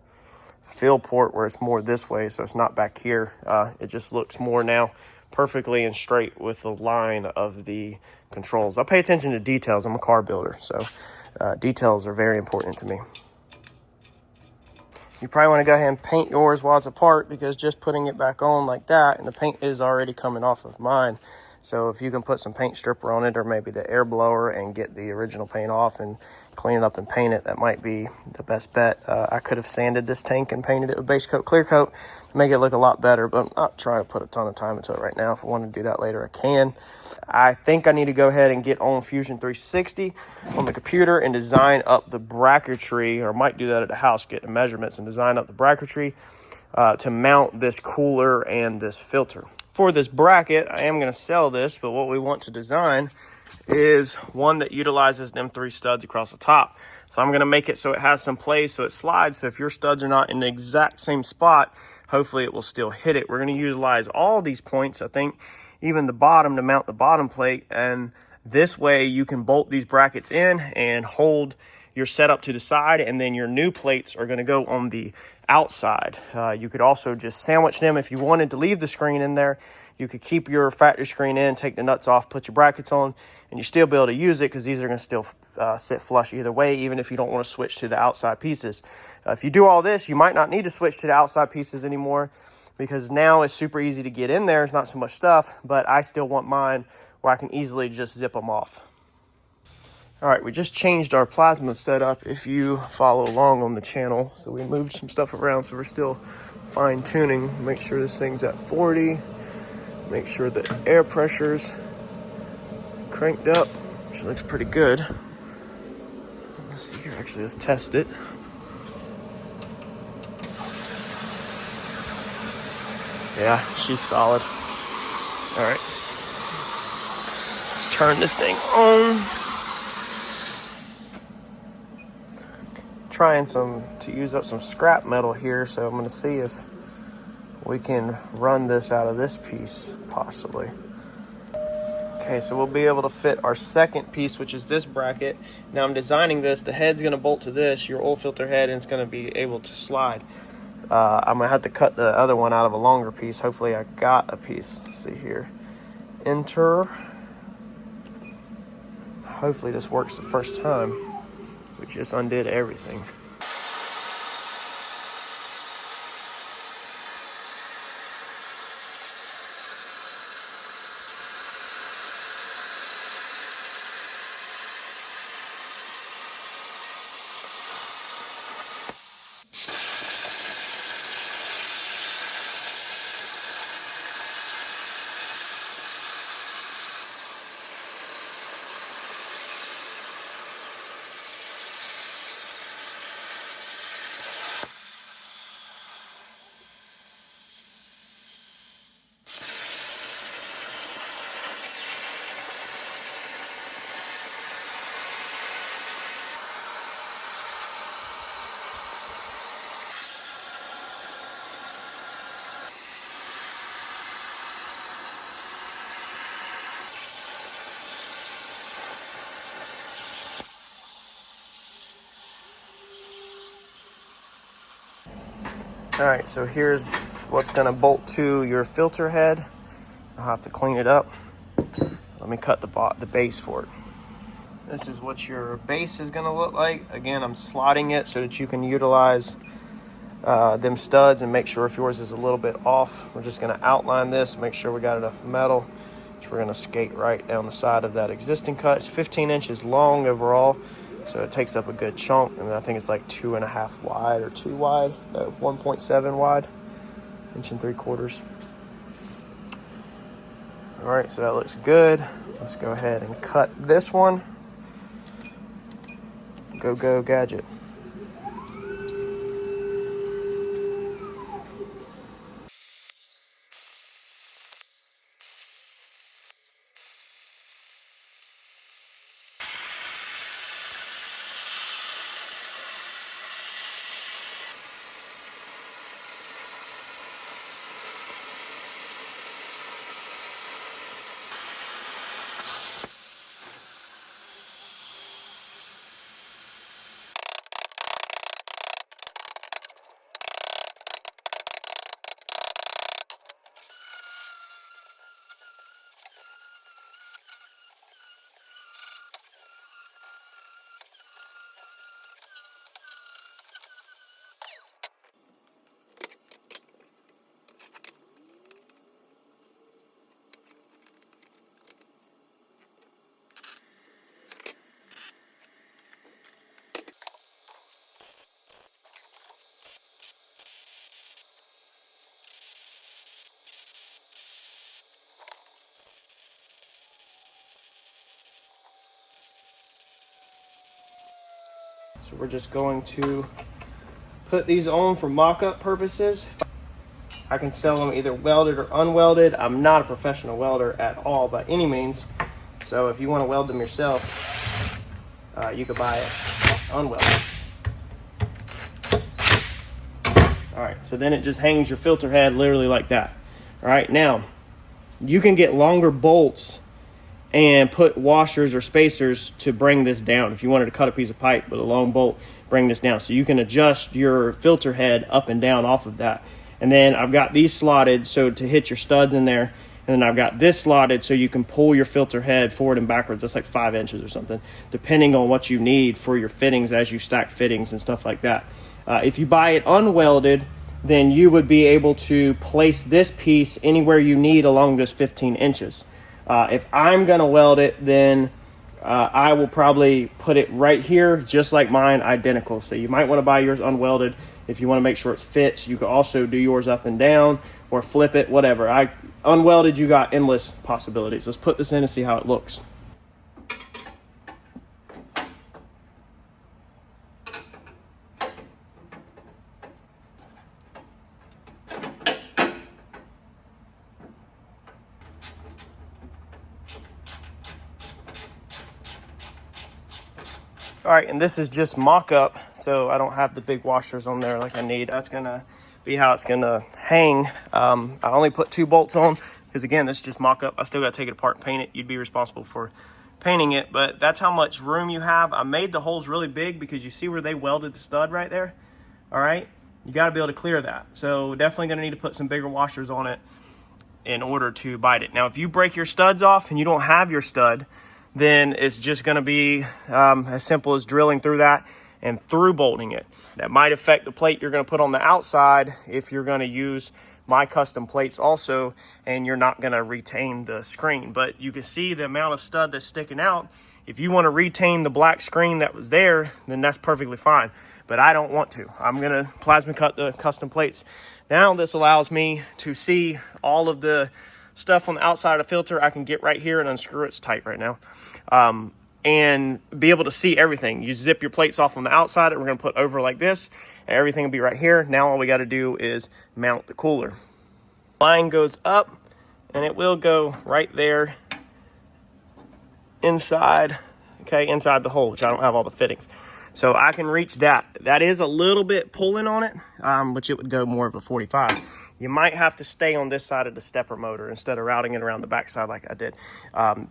Speaker 1: fill port where it's more this way, so it's not back here. It just looks more now perfectly and straight with the line of the controls. I pay attention to details. I'm a car builder, so details are very important to me. You probably want to go ahead and paint yours while it's apart because just putting it back on like that, and the paint is already coming off of mine. So if you can put some paint stripper on it or maybe the air blower and get the original paint off and clean it up and paint it, that might be the best bet. I could have sanded this tank and painted it with base coat, clear coat to make it look a lot better, but I'm not trying to put a ton of time into it right now. If I want to do that later, I can. I think I need to go ahead and get on Fusion 360 on the computer and design up the bracketry, or might do that at the house, get the measurements and design up the bracketry to mount this cooler and this filter. For this bracket, I am going to sell this, but what we want to design is one that utilizes them 3 studs across the top. So I'm going to make it so it has some play so it slides. So if your studs are not in the exact same spot, hopefully it will still hit it. We're going to utilize all these points, I think, even the bottom to mount the bottom plate. And this way you can bolt these brackets in and hold your setup to the side, and then your new plates are going to go on the outside. You could also just sandwich them if you wanted to leave the screen in there. You could keep your factory screen in, take the nuts off, put your brackets on, and you still be able to use it because these are going to still sit flush either way, even if you don't want to switch to the outside pieces. If you do all this, you might not need to switch to the outside pieces anymore because now it's super easy to get in there. It's not so much stuff, but I still want mine where I can easily just zip them off. All right, we just changed our plasma setup if you follow along on the channel. So we moved some stuff around, so we're still fine tuning. Make sure this thing's at 40. Make sure the air pressure's cranked up, which looks pretty good. Let's see here, actually, let's test it. Yeah, she's solid. All right, let's turn this thing on. Trying to use up some scrap metal here, so I'm going to see if we can run this out of this piece possibly. Okay, so we'll be able to fit our second piece, which is this bracket. Now I'm designing this, the head's going to bolt to this, your oil filter head, and it's going to be able to slide. I'm going to have to cut the other one out of a longer piece. Hopefully I got a piece. Let's see here, enter. Hopefully this works the first time. We just undid everything. All right, so here's what's going to bolt to your filter head. I'll have to clean it up. Let me cut the base for it. This is what your base is going to look like. Again, I'm slotting it so that you can utilize them studs and make sure if yours is a little bit off. We're just going to outline this, make sure we got enough metal. So we're going to skate right down the side of that existing cut. It's 15 inches long overall, so it takes up a good chunk. And I think it's like 2.5 wide or 2 wide, no, 1.7 wide, 1 3/4. All right, so that looks good. Let's go ahead and cut this one. Go gadget. So we're just going to put these on for mock-up purposes. I can sell them either welded or unwelded. I'm not a professional welder at all by any means. So if you want to weld them yourself, you could buy it unwelded. All right, so then it just hangs your filter head literally like that. All right, now you can get longer bolts and put washers or spacers to bring this down. If you wanted to cut a piece of pipe with a long bolt, bring this down. So you can adjust your filter head up and down off of that. And then I've got these slotted so to hit your studs in there. And then I've got this slotted so you can pull your filter head forward and backwards. That's like 5 inches or something, depending on what you need for your fittings as you stack fittings and stuff like that. If you buy it unwelded, then you would be able to place this piece anywhere you need along this 15 inches. If I'm gonna weld it, then I will probably put it right here, just like mine, identical. So you might want to buy yours unwelded if you want to make sure it fits. You could also do yours up and down or flip it, whatever. Unwelded, you got endless possibilities. Let's put this in and see how it looks. All right, and this is just mock-up, so I don't have the big washers on there like I need. That's gonna be how it's gonna hang. I only put 2 bolts on because again, this is just mock-up. I still gotta take it apart and paint it. You'd be responsible for painting it, but that's how much room you have. I made the holes really big because you see where they welded the stud right there? All right, you gotta be able to clear that. So definitely gonna need to put some bigger washers on it in order to bite it. Now, if you break your studs off and you don't have your stud, then it's just going to be as simple as drilling through that and through bolting it. That might affect the plate you're going to put on the outside if you're going to use my custom plates also, and you're not going to retain the screen. But you can see the amount of stud that's sticking out. If you want to retain the black screen that was there, then that's perfectly fine. But I don't want to. I'm going to plasma cut the custom plates. Now this allows me to see all of the stuff on the outside of the filter. I can get right here and unscrew it. It's tight right now. And be able to see everything. You zip your plates off on the outside, and we're going to put over like this, and everything will be right here. Now all we got to do is mount the cooler. Line goes up, and it will go right there inside, okay, inside the hole, which I don't have all the fittings. So I can reach that. That is a little bit pulling on it, which it would go more of a 45. You might have to stay on this side of the stepper motor instead of routing it around the backside like I did.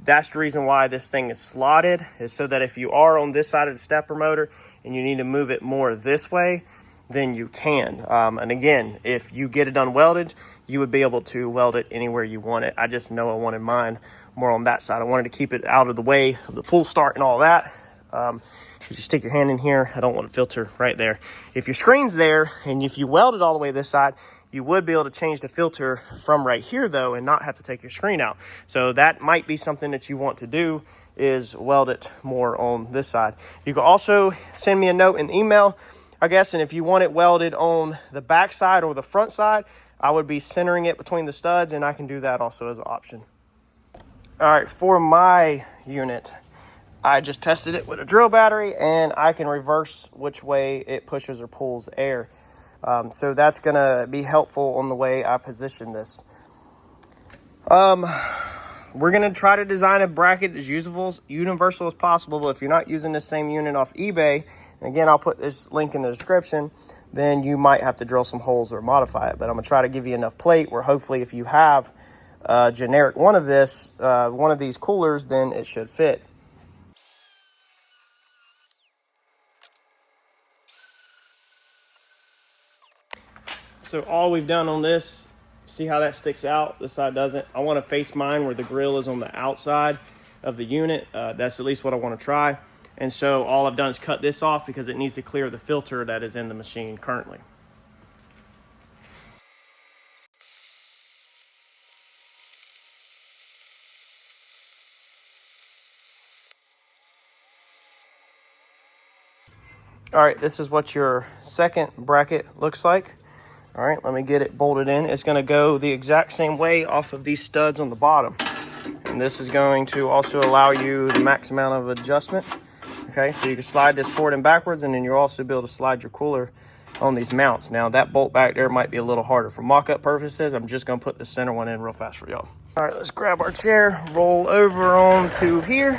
Speaker 1: That's the reason why this thing is slotted, is so that if you are on this side of the stepper motor and you need to move it more this way, then you can. And again, if you get it unwelded, you would be able to weld it anywhere you want it. I just know I wanted mine more on that side. I wanted to keep it out of the way of the pull start and all that. Because because you stick your hand in here. I don't want a filter right there. If your screen's there and if you weld it all the way this side, you would be able to change the filter from right here though and not have to take your screen out. So that might be something that you want to do, is weld it more on this side. You can also send me a note and email, I guess, and if you want it welded on the back side or the front side, I would be centering it between the studs, and I can do that also as an option. All right, for my unit, I just tested it with a drill battery, and I can reverse which way it pushes or pulls air. So that's gonna be helpful on the way I position this. We're going to try to design a bracket as universal as possible, but if you're not using the same unit off eBay, and again, I'll put this link in the description, then you might have to drill some holes or modify it. But I'm going to try to give you enough plate where hopefully if you have a generic one of these coolers, then it should fit. So all we've done on this, see how that sticks out? This side doesn't. I want to face mine where the grill is on the outside of the unit. That's at least what I want to try. And so all I've done is cut this off because it needs to clear the filter that is in the machine currently. All right, this is what your second bracket looks like. All right, let me get it bolted in. It's gonna go the exact same way off of these studs on the bottom. And this is going to also allow you the max amount of adjustment. Okay, so you can slide this forward and backwards, and then you'll also be able to slide your cooler on these mounts. Now that bolt back there might be a little harder. For mock-up purposes, I'm just gonna put the center one in real fast for y'all. All right, let's grab our chair, roll over onto here.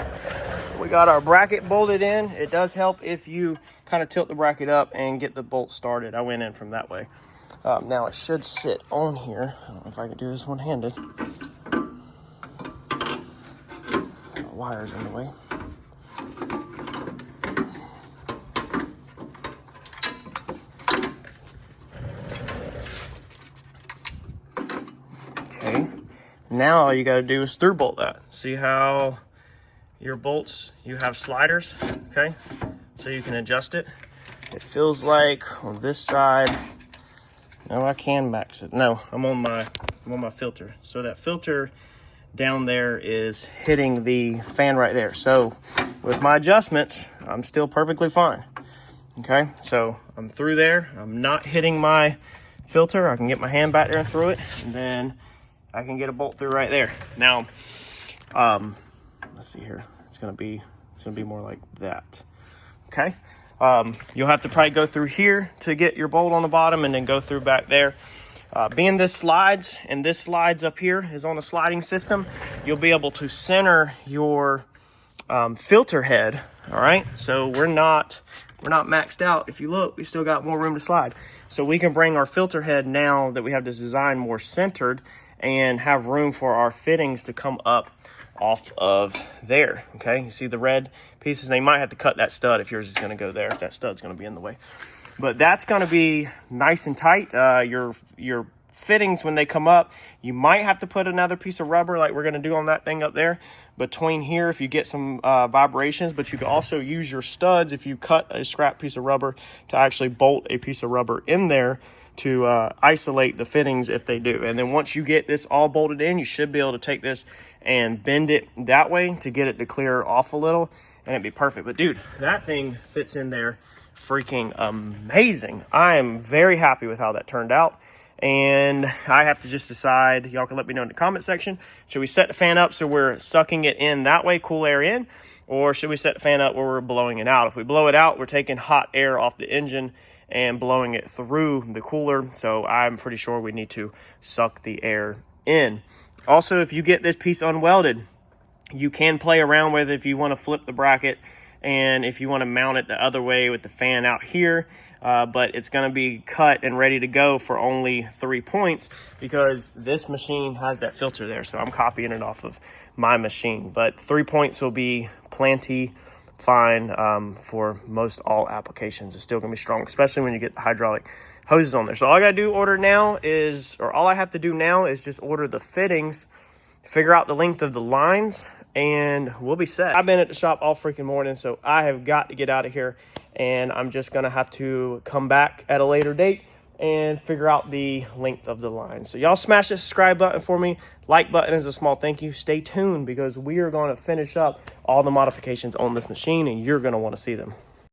Speaker 1: We got our bracket bolted in. It does help if you kind of tilt the bracket up and get the bolt started. I went in from that way. Now it should sit on here. I don't know if I can do this one-handed. Wires in the way. Okay, now all you got to do is through bolt that. See how your bolts, you have sliders, okay? So you can adjust it. It feels like on this side, no, I can max it. No, I'm on my filter. So that filter down there is hitting the fan right there. So with my adjustments, I'm still perfectly fine. Okay, so I'm through there. I'm not hitting my filter. I can get my hand back there and through it, and then I can get a bolt through right there. Now, let's see here. It's gonna be more like that. Okay. You'll have to probably go through here to get your bolt on the bottom and then go through back there. Being this slides and this slides up here is on a sliding system, you'll be able to center your filter head. All right, so we're not maxed out. If you look, we still got more room to slide. So we can bring our filter head, now that we have this design, more centered and have room for our fittings to come up off of there. Okay, you see the red pieces? They might have to cut that stud if yours is going to go there, if that stud's going to be in the way. But that's going to be nice and tight. Your fittings, when they come up, you might have to put another piece of rubber like we're going to do on that thing up there between here if you get some vibrations. But you can also use your studs, if you cut a scrap piece of rubber, to actually bolt a piece of rubber in there to isolate the fittings if they do. And then once you get this all bolted in, you should be able to take this and bend it that way to get it to clear off a little, and it'd be perfect. But dude, that thing fits in there freaking amazing. I am very happy with how that turned out, and I have to just decide. Y'all can let me know in the comment section. Should we set the fan up so we're sucking it in that way, cool air in, or should we set the fan up where we're blowing it out? If we blow it out, we're taking hot air off the engine and blowing it through the cooler. So I'm pretty sure we need to suck the air in. Also, if you get this piece unwelded, you can play around with it if you want to flip the bracket and if you want to mount it the other way with the fan out here. But it's going to be cut and ready to go for only 3 points because this machine has that filter there. So I'm copying it off of my machine. But 3 points will be plenty fine for most all applications. It's still going to be strong, especially when you get the hydraulic hoses on there. So all I got to do all I have to do now is just order the fittings, figure out the length of the lines, and we'll be set. I've been at the shop all freaking morning, so I have got to get out of here, and I'm just gonna have to come back at a later date and figure out the length of the line. So y'all smash the subscribe button for me. Like button is a small thank you. Stay tuned because we are going to finish up all the modifications on this machine, and you're going to want to see them.